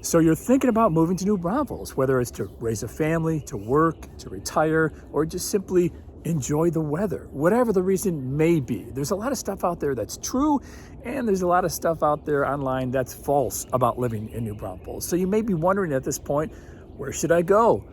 So you're thinking about moving to New Braunfels, whether it's to raise a family, to work, to retire, or just simply enjoy the weather, whatever the reason may be. There's a lot of stuff out there that's true, and there's a lot of stuff out there online that's false about living in New Braunfels. So you may be wondering at this point, where should I go?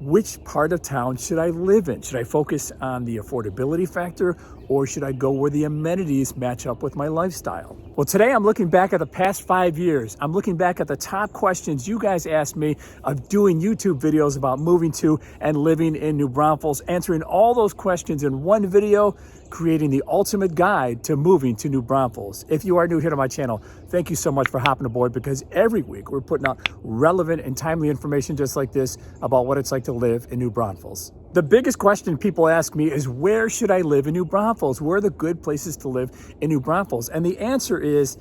Which part of town should I live in? Should I focus on the affordability factor, or should I go where the amenities match up with my lifestyle? Well, today I'm looking back at the past 5 years. I'm looking back at the top questions you guys asked me of doing YouTube videos about moving to and living in New Braunfels, answering all those questions in one video, creating the ultimate guide to moving to New Braunfels. If you are new here to my channel, thank you so much for hopping aboard, because every week we're putting out relevant and timely information just like this about what it's like to live in New Braunfels. The biggest question people ask me is, where should I live in New Braunfels? Where are the good places to live in New Braunfels? And the answer is,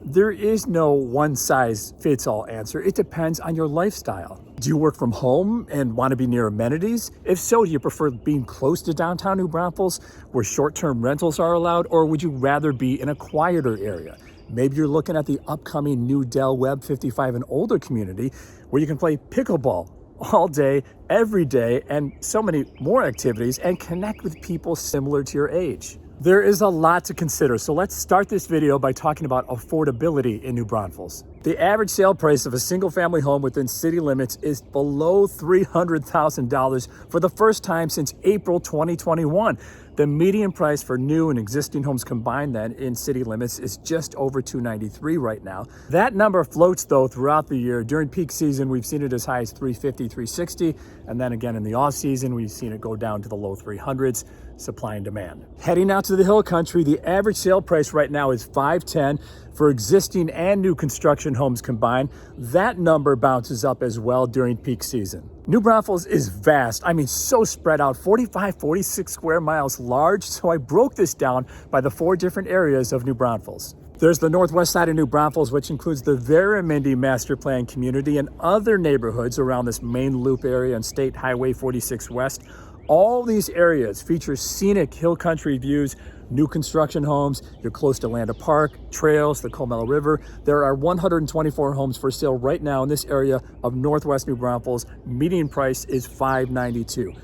there is no one size fits all answer. It depends on your lifestyle. Do you work from home and want to be near amenities? If so, do you prefer being close to downtown New Braunfels where short-term rentals are allowed, or would you rather be in a quieter area? Maybe you're looking at the upcoming new Dell Web 55 and older community where you can play pickleball all day, every day, and so many more activities, and connect with people similar to your age. There is a lot to consider, so let's start this video by talking about affordability in New Braunfels. The average sale price of a single-family home within city limits is below $300,000 for the first time since April 2021. The median price for new and existing homes combined then in city limits is just over $293 right now. That number floats though throughout the year. During peak season, we've seen it as high as $350, $360, and then again in the off season, we've seen it go down to the low 300s, supply and demand. Heading out to the hill country, the average sale price right now is $510 for existing and new construction homes combined. That number bounces up as well during peak season. New Braunfels is vast. I mean, so spread out, 46 square miles large. So I broke this down by the 4 different areas of New Braunfels. There's the northwest side of New Braunfels, which includes the Veramendi Master Plan community and other neighborhoods around this main loop area and State Highway 46 West. All these areas feature scenic hill country views, new construction homes. You're close to Landa Park, trails, the Commuting River. There are 124 homes for sale right now in this area of northwest New Braunfels. Median price is $592.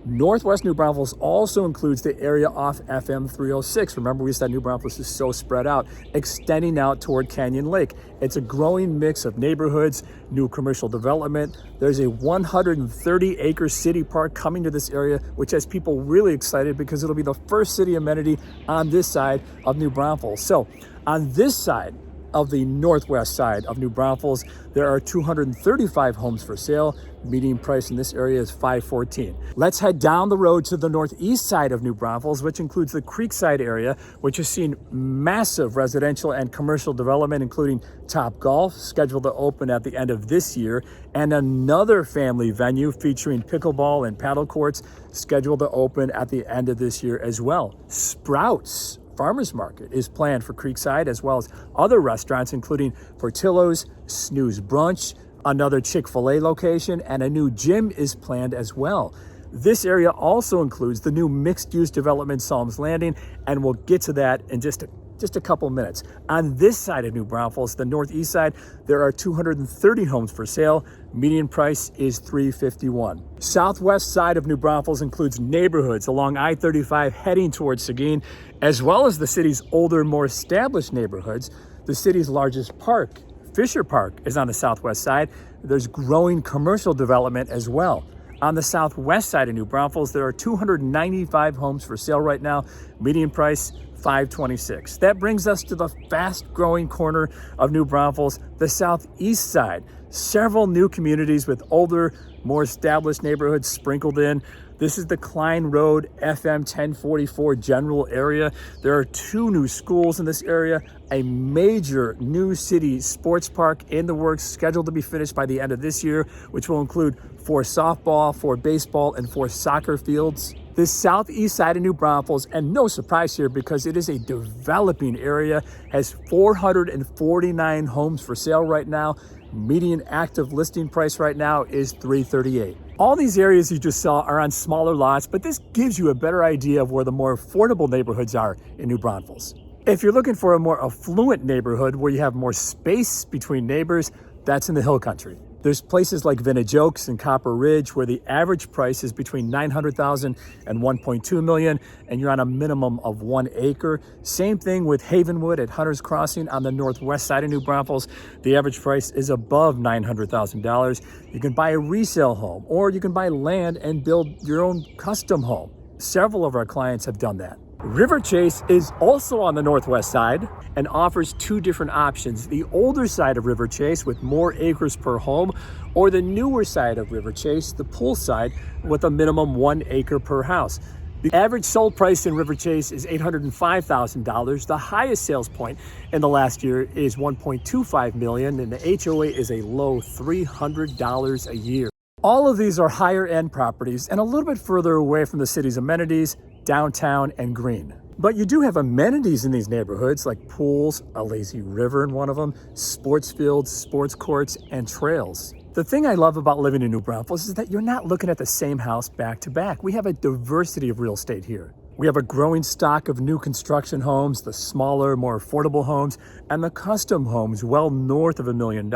Northwest New Braunfels also includes the area off FM 306. Remember, we said New Braunfels is so spread out, extending out toward Canyon Lake. It's a growing mix of neighborhoods, new commercial development. There's a 130-acre city park coming to this area, which has people really excited because it'll be the first city amenity on this side of New Braunfels. So on this side of the northwest side of New Braunfels, there are 235 homes for sale. Median price in this area is $514. Let's head down the road to the northeast side of New Braunfels, which includes the Creekside area, which has seen massive residential and commercial development, including Top Golf, scheduled to open at the end of this year, and another family venue featuring pickleball and paddle courts, scheduled to open at the end of this year as well. Sprouts Farmers Market is planned for Creekside, as well as other restaurants, including Portillo's, Snooze Brunch, another Chick-fil-A location, and a new gym is planned as well. This area also includes the new mixed-use development Psalms Landing, and we'll get to that in just a couple minutes. On this side of New Braunfels, the northeast side, there are 230 homes for sale. Median price is $351. Southwest side of New Braunfels includes neighborhoods along I-35 heading towards Seguin, as well as the city's older, more established neighborhoods. The city's largest park, Fisher Park, is on the southwest side. There's growing commercial development as well. On the southwest side of New Braunfels, there are 295 homes for sale right now. Median price, $526. That brings us to the fast-growing corner of New Braunfels, the southeast side. Several new communities with older, more established neighborhoods sprinkled in. This is the Klein Road FM 1044 general area. There are 2 new schools in this area, a major new city sports park in the works, scheduled to be finished by the end of this year, which will include 4 softball, 4 baseball, and 4 soccer fields. This southeast side of New Braunfels, and no surprise here because it is a developing area, has 449 homes for sale right now. Median active listing price right now is $338. All these areas you just saw are on smaller lots, but this gives you a better idea of where the more affordable neighborhoods are in New Braunfels. If you're looking for a more affluent neighborhood where you have more space between neighbors, That's in the hill country. There's places like Vintage Oaks and Copper Ridge where the average price is between $900,000 and $1.2 million, and you're on a minimum of 1 acre. Same thing with Havenwood at Hunter's Crossing on the northwest side of New Braunfels. The average price is above $900,000. You can buy a resale home, or you can buy land and build your own custom home. Several of our clients have done that. River Chase is also on the northwest side and offers 2 different options: the older side of River Chase with more acres per home, or the newer side of River Chase, the pool side, with a minimum 1 acre per house. The average sold price in River Chase is $805,000. The highest sales point in the last year is $1.25 million, and the HOA is a low $300 a year. All of these are higher end properties and a little bit further away from the city's amenities, downtown and green. But you do have amenities in these neighborhoods like pools, a lazy river in one of them, sports fields, sports courts, and trails. The thing I love about living in New Braunfels is that you're not looking at the same house back to back. We have a diversity of real estate here. We have a growing stock of new construction homes, the smaller, more affordable homes, and the custom homes well north of $1 million.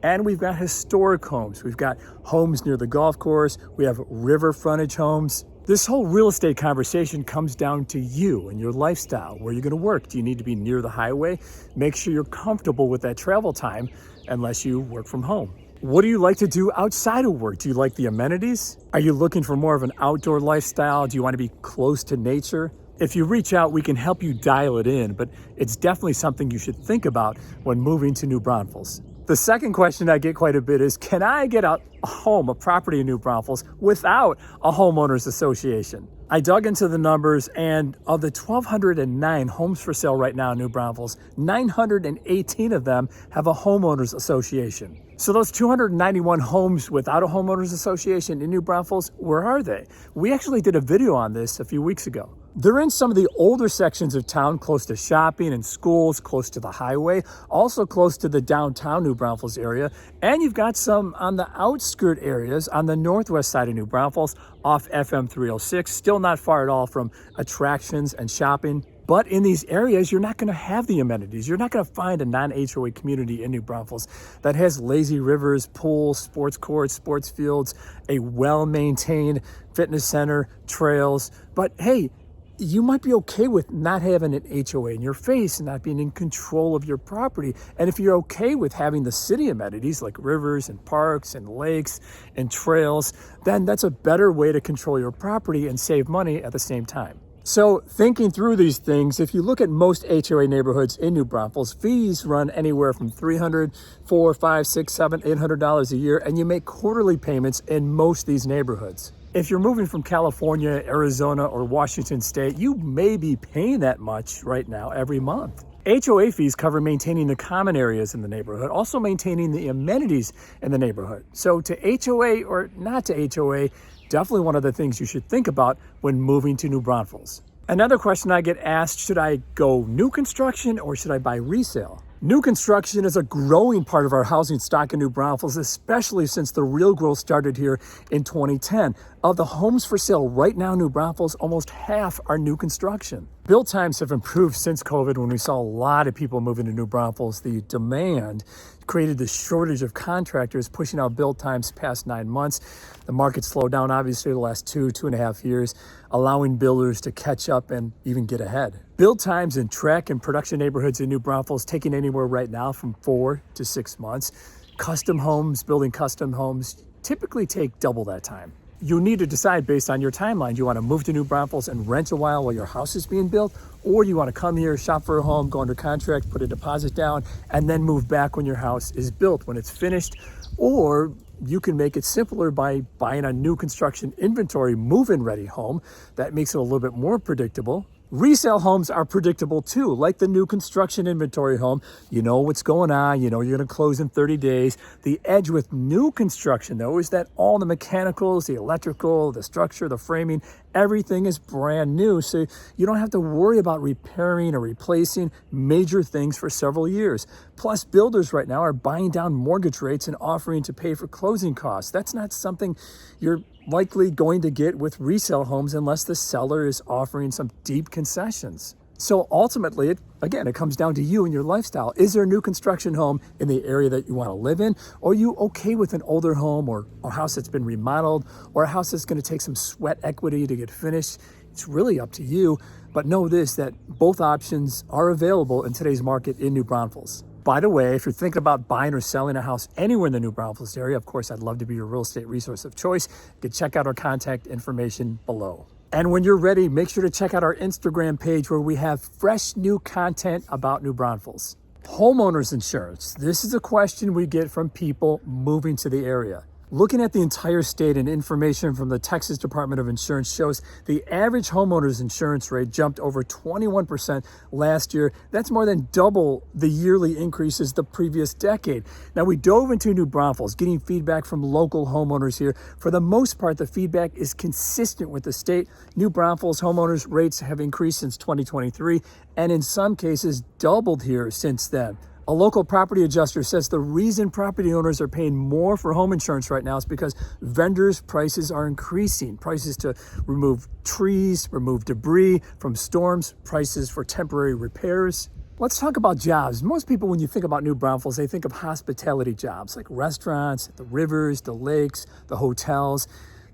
And we've got historic homes. We've got homes near the golf course. We have river frontage homes. This whole real estate conversation comes down to you and your lifestyle. Where you're going to work. Do you need to be near the highway? Make sure you're comfortable with that travel time unless you work from home. What do you like to do outside of work? Do you like the amenities? Are you looking for more of an outdoor lifestyle? Do you want to be close to nature? If you reach out, we can help you dial it in, but it's definitely something you should think about when moving to New Braunfels. The second question I get quite a bit is, can I get a home, a property in New Braunfels without a homeowners association? I dug into the numbers, and of the 1,209 homes for sale right now in New Braunfels, 918 of them have a homeowners association. So those 291 homes without a homeowners association in New Braunfels, where are they? We actually did a video on this a few weeks ago. They're in some of the older sections of town, close to shopping and schools, close to the highway, also close to the downtown New Braunfels area. And you've got some on the outskirt areas on the northwest side of New Braunfels off FM 306, still not far at all from attractions and shopping. But in these areas, you're not going to have the amenities. You're not going to find a non-HOA community in New Braunfels that has lazy rivers, pools, sports courts, sports fields, a well-maintained fitness center, trails. But hey, you might be okay with not having an HOA in your face and not being in control of your property. And if you're okay with having the city amenities like rivers and parks and lakes and trails, then that's a better way to control your property and save money at the same time. So thinking through these things, if you look at most HOA neighborhoods in New Braunfels, fees run anywhere from $300, $400, $500, $600, $700, $800 a year, and you make quarterly payments in most of these neighborhoods. If you're moving from California, Arizona, or Washington State, you may be paying that much right now every month. HOA fees cover maintaining the common areas in the neighborhood, also maintaining the amenities in the neighborhood. So to HOA or not to HOA, definitely one of the things you should think about when moving to New Braunfels. Another question I get asked, should I go new construction or should I buy resale? New construction is a growing part of our housing stock in New Braunfels, especially since the real growth started here in 2010. Of the homes for sale right now in New Braunfels, almost half are new construction. Build times have improved since COVID when we saw a lot of people moving to New Braunfels. The demand created the shortage of contractors, pushing out build times past 9 months. The market slowed down, obviously, the last 2.5 years, allowing builders to catch up and even get ahead. Build times in track and production neighborhoods in New Braunfels taking anywhere right now from 4 to 6 months. Custom homes, building custom homes typically take double that time. You need to decide based on your timeline. Do you want to move to New Braunfels and rent a while your house is being built? Or do you want to come here, shop for a home, go under contract, put a deposit down, and then move back when your house is built, when it's finished? Or you can make it simpler by buying a new construction inventory move-in ready home. That makes it a little bit more predictable. Resale homes are predictable too, like the new construction inventory home. You know what's going on, you know you're going to close in 30 days. The edge with new construction, though, is that all the mechanicals, the electrical, the structure, the framing, everything is brand new. So you don't have to worry about repairing or replacing major things for several years. Plus, builders right now are buying down mortgage rates and offering to pay for closing costs. That's not something you're likely going to get with resale homes unless the seller is offering some deep concessions. So ultimately, it comes down to you and your lifestyle. Is there a new construction home in the area that you want to live in? Or are you okay with an older home or a house that's been remodeled or a house that's going to take some sweat equity to get finished? It's really up to you. But know this, that both options are available in today's market in New Braunfels. By the way, if you're thinking about buying or selling a house anywhere in the New Braunfels area, of course, I'd love to be your real estate resource of choice. You can check out our contact information below. And when you're ready, make sure to check out our Instagram page where we have fresh new content about New Braunfels. Homeowners insurance. This is a question we get from people moving to the area. Looking at the entire state and information from the Texas Department of Insurance shows the average homeowner's insurance rate jumped over 21% last year. That's more than double the yearly increases the previous decade. Now, we dove into New Braunfels, getting feedback from local homeowners here. For the most part, the feedback is consistent with the state. New Braunfels homeowners rates have increased since 2023, and in some cases doubled here since then. A local property adjuster says the reason property owners are paying more for home insurance right now is because vendors' prices are increasing. Prices to remove trees, remove debris from storms, prices for temporary repairs. Let's talk about jobs. Most people, when you think about New Braunfels, they think of hospitality jobs like restaurants, the rivers, the lakes, the hotels.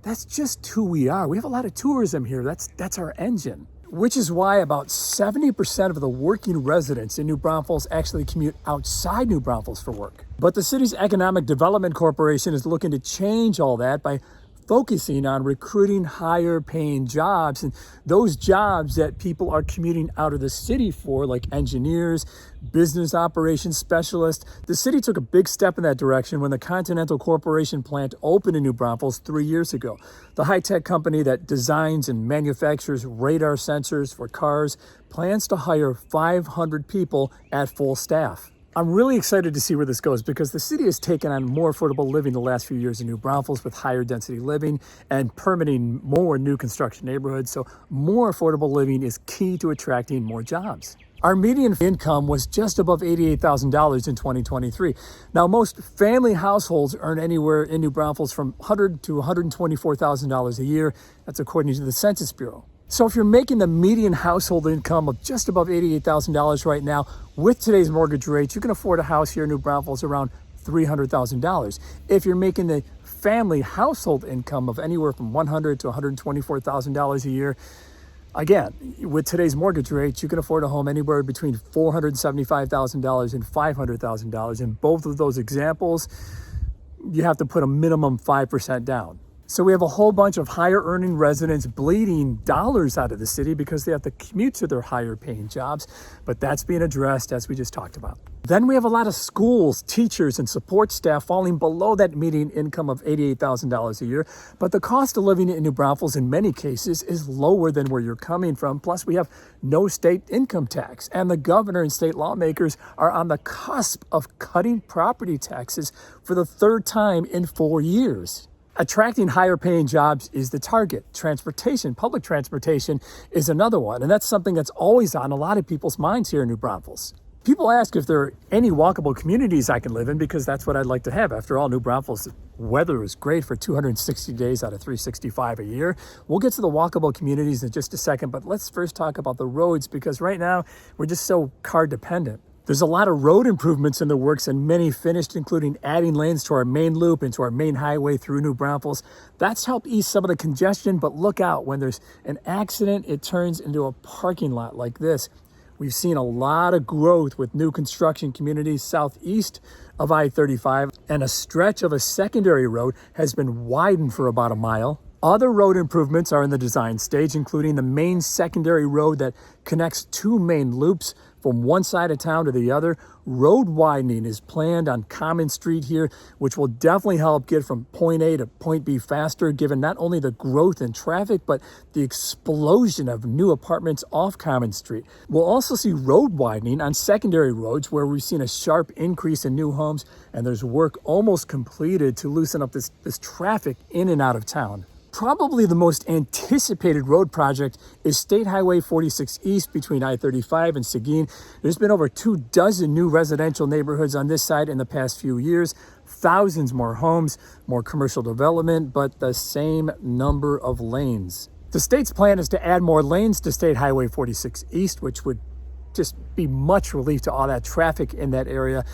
That's just who we are. We have a lot of tourism here. That's our engine. Which is why about 70% of the working residents in New Braunfels actually commute outside New Braunfels for work. But the city's Economic Development Corporation is looking to change all that by focusing on recruiting higher paying jobs, and those jobs that people are commuting out of the city for, like engineers, business operations specialists. The city took a big step in that direction when the Continental Corporation plant opened in New Braunfels 3 years ago. The high-tech company that designs and manufactures radar sensors for cars plans to hire 500 people at full staff. I'm really excited to see where this goes because the city has taken on more affordable living the last few years in New Braunfels with higher density living and permitting more new construction neighborhoods. So more affordable living is key to attracting more jobs. Our median income was just above $88,000 in 2023. Now, most family households earn anywhere in New Braunfels from $100,000 to $124,000 a year. That's according to the Census Bureau. So if you're making the median household income of just above $88,000 right now, with today's mortgage rates, you can afford a house here in New Braunfels around $300,000. If you're making the family household income of anywhere from $100,000 to $124,000 a year, again, with today's mortgage rates, you can afford a home anywhere between $475,000 and $500,000. In both of those examples, you have to put a minimum 5% down. So we have a whole bunch of higher earning residents bleeding dollars out of the city because they have to commute to their higher paying jobs, but that's being addressed as we just talked about. Then we have a lot of schools, teachers, and support staff falling below that median income of $88,000 a year, but the cost of living in New Braunfels in many cases is lower than where you're coming from. Plus we have no state income tax, and the governor and state lawmakers are on the cusp of cutting property taxes for the third time in 4 years. Attracting higher paying jobs is the target. Transportation, public transportation is another one. And that's something that's always on a lot of people's minds here in New Braunfels. People ask if there are any walkable communities I can live in because that's what I'd like to have. After all, New Braunfels weather is great for 260 days out of 365 a year. We'll get to the walkable communities in just a second, but let's first talk about the roads because right now we're just so car dependent. There's a lot of road improvements in the works and many finished, including adding lanes to our main loop and to our main highway through New Braunfels. That's helped ease some of the congestion, but look out, when there's an accident, it turns into a parking lot like this. We've seen a lot of growth with new construction communities southeast of I-35, and a stretch of a secondary road has been widened for about a mile. Other road improvements are in the design stage, including the main secondary road that connects two main loops from one side of town to the other. Road widening is planned on Common Street here, which will definitely help get from point A to point B faster, given not only the growth in traffic, but the explosion of new apartments off Common Street. We'll also see road widening on secondary roads where we've seen a sharp increase in new homes, and there's work almost completed to loosen up this traffic in and out of town. Probably the most anticipated road project is State Highway 46 East between I-35 and Seguin. There's been over 24 new residential neighborhoods on this side in the past few years, thousands more homes, more commercial development, but the same number of lanes. The state's plan is to add more lanes to State Highway 46 East, which would just be much relief to all that traffic in that area.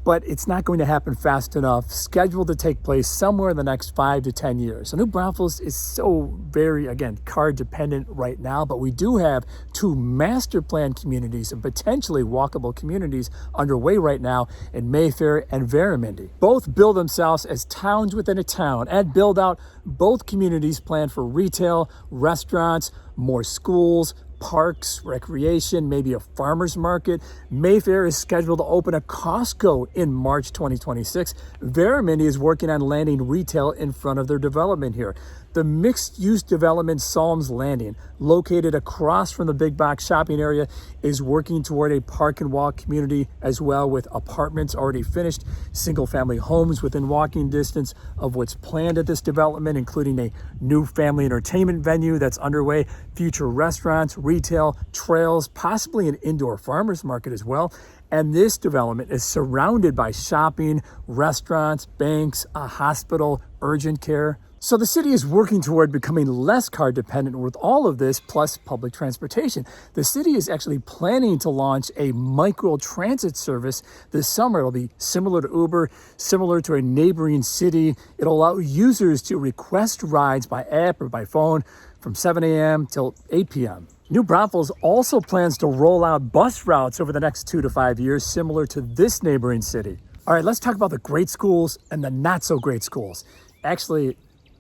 But it's not going to happen fast enough, scheduled to take place somewhere in the next 5 to 10 years. So New Braunfels is so very, again, car dependent right now, but we do have 2 master plan communities and potentially walkable communities underway right now in Mayfair and Veramendi. Both bill themselves as towns within a town and build out both communities planned for retail, restaurants, more schools, parks, recreation, maybe a farmer's market. Mayfair is scheduled to open a Costco in March 2026. Veramendi is working on landing retail in front of their development here. The mixed-use development Psalms Landing, located across from the big box shopping area, is working toward a park and walk community as well, with apartments already finished, single-family homes within walking distance of what's planned at this development, including a new family entertainment venue that's underway, future restaurants, retail, trails, possibly an indoor farmer's market as well. And this development is surrounded by shopping, restaurants, banks, a hospital, urgent care. So the city is working toward becoming less car dependent with all of this, plus public transportation. The city is actually planning to launch a micro transit service this summer. It'll be similar to Uber, similar to a neighboring city. It'll allow users to request rides by app or by phone from 7 a.m. till 8 p.m. New Braunfels also plans to roll out bus routes over the next 2 to 5 years, similar to this neighboring city. All right, let's talk about the great schools and the not so great schools. Actually,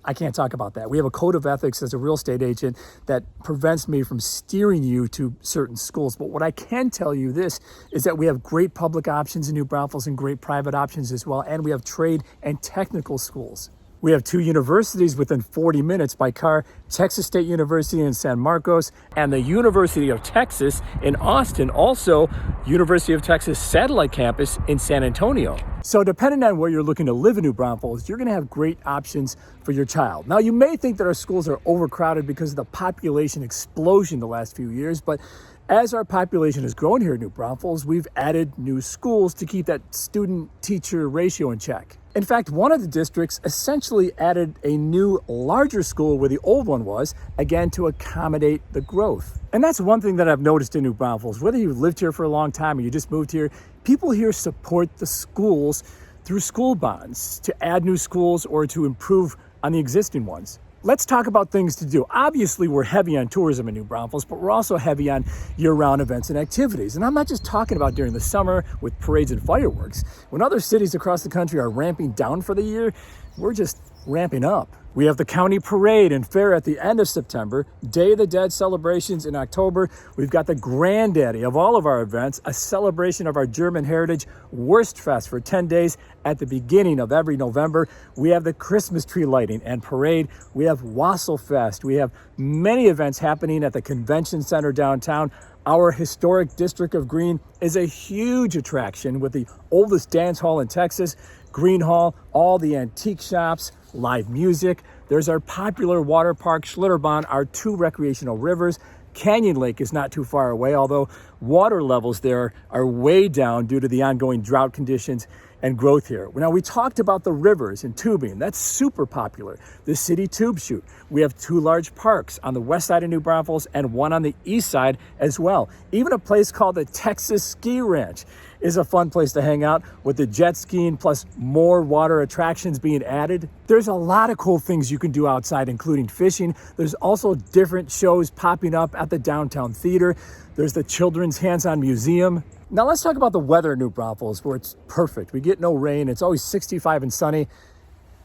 I can't talk about that. We have a code of ethics as a real estate agent that prevents me from steering you to certain schools. But what I can tell you this is that we have great public options in New Braunfels and great private options as well. And we have trade and technical schools. We have 2 universities within 40 minutes by car, Texas State University in San Marcos and the University of Texas in Austin, also University of Texas Satellite Campus in San Antonio. So depending on where you're looking to live in New Braunfels, you're going to have great options for your child. Now, you may think that our schools are overcrowded because of the population explosion the last few years, but as our population has grown here in New Braunfels, we've added new schools to keep that student-teacher ratio in check. In fact, one of the districts essentially added a new, larger school where the old one was, again, to accommodate the growth. And that's one thing that I've noticed in New Braunfels. Whether you've lived here for a long time or you just moved here, people here support the schools through school bonds to add new schools or to improve on the existing ones. Let's talk about things to do. Obviously, we're heavy on tourism in New Braunfels, but we're also heavy on year-round events and activities. And I'm not just talking about during the summer with parades and fireworks. When other cities across the country are ramping down for the year, we're just ramping up. We have the county parade and fair at the end of September, Day of the Dead celebrations in October. We've got the granddaddy of all of our events, a celebration of our German heritage, Wurstfest for 10 days at the beginning of every November. We have the Christmas tree lighting and parade. We have Wasselfest. We have many events happening at the convention center downtown. Our historic district of Green is a huge attraction with the oldest dance hall in Texas, Green Hall, all the antique shops, live music. There's our popular water park, Schlitterbahn, our 2 recreational rivers. Canyon Lake is not too far away, although water levels there are way down due to the ongoing drought conditions and growth here. Now, we talked about the rivers and tubing. That's super popular. The city tube chute. We have 2 large parks on the west side of New Braunfels and one on the east side as well. Even a place called the Texas Ski Ranch is a fun place to hang out with the jet skiing plus more water attractions being added. There's a lot of cool things you can do outside, including fishing. There's also different shows popping up at the downtown theater. There's the Children's Hands-On Museum. Now let's talk about the weather in New Braunfels, where it's perfect. We get no rain. It's always 65 and sunny.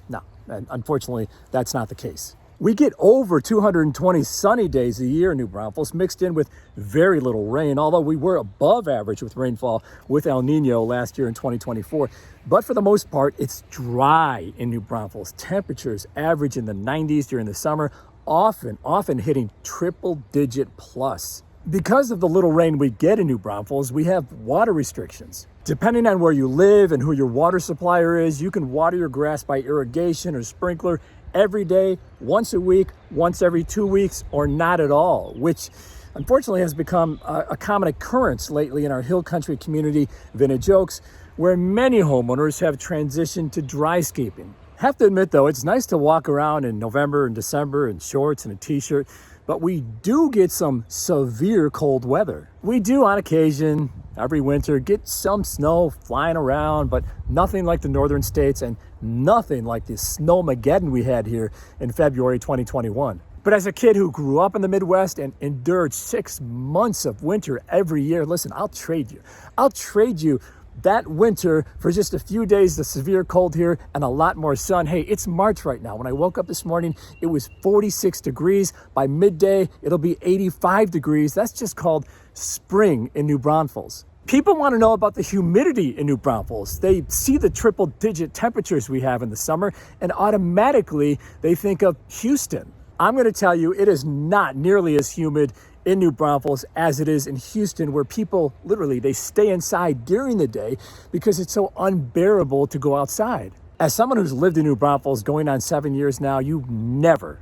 No, unfortunately, that's not the case. We get over 220 sunny days a year in New Braunfels, mixed in with very little rain, although we were above average with rainfall with El Nino last year in 2024. But for the most part, it's dry in New Braunfels. Temperatures average in the 90s during the summer, often hitting triple-digit plus. Because of the little rain we get in New Braunfels, we have water restrictions. Depending on where you live and who your water supplier is, you can water your grass by irrigation or sprinkler every day, once a week, once every 2 weeks, or not at all, which unfortunately has become a common occurrence lately in our hill country community, Vintage Oaks, where many homeowners have transitioned to dryscaping. Have to admit though, it's nice to walk around in November and December in shorts and a t-shirt, but we do get some severe cold weather. We do on occasion, every winter, get some snow flying around, but nothing like the northern states and nothing like the snowmageddon we had here in February 2021. But as a kid who grew up in the Midwest and endured 6 months of winter every year, listen, I'll trade you. I'll trade you that winter for just a few days of severe cold here and a lot more sun. Hey, it's March right now. When I woke up this morning, it was 46 degrees. By midday, it'll be 85 degrees. That's just called spring in New Braunfels. People want to know about the humidity in New Braunfels. They see the triple-digit temperatures we have in the summer, and automatically they think of Houston. I'm going to tell you, it is not nearly as humid in New Braunfels as it is in Houston, where people literally, they stay inside during the day because it's so unbearable to go outside. As someone who's lived in New Braunfels going on 7 years now, you never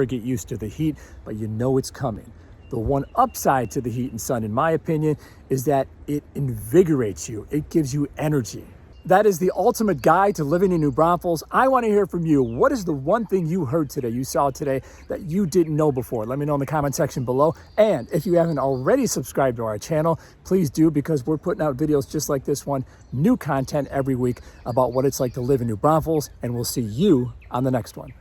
get used to the heat, but you know it's coming. The one upside to the heat and sun, in my opinion, is that it invigorates you. It gives you energy. That is the ultimate guide to living in New Braunfels. I want to hear from you. What is the one thing you heard today, you saw today, that you didn't know before? Let me know in the comment section below. And if you haven't already subscribed to our channel, please do, because we're putting out videos just like this one, new content every week about what it's like to live in New Braunfels, and we'll see you on the next one.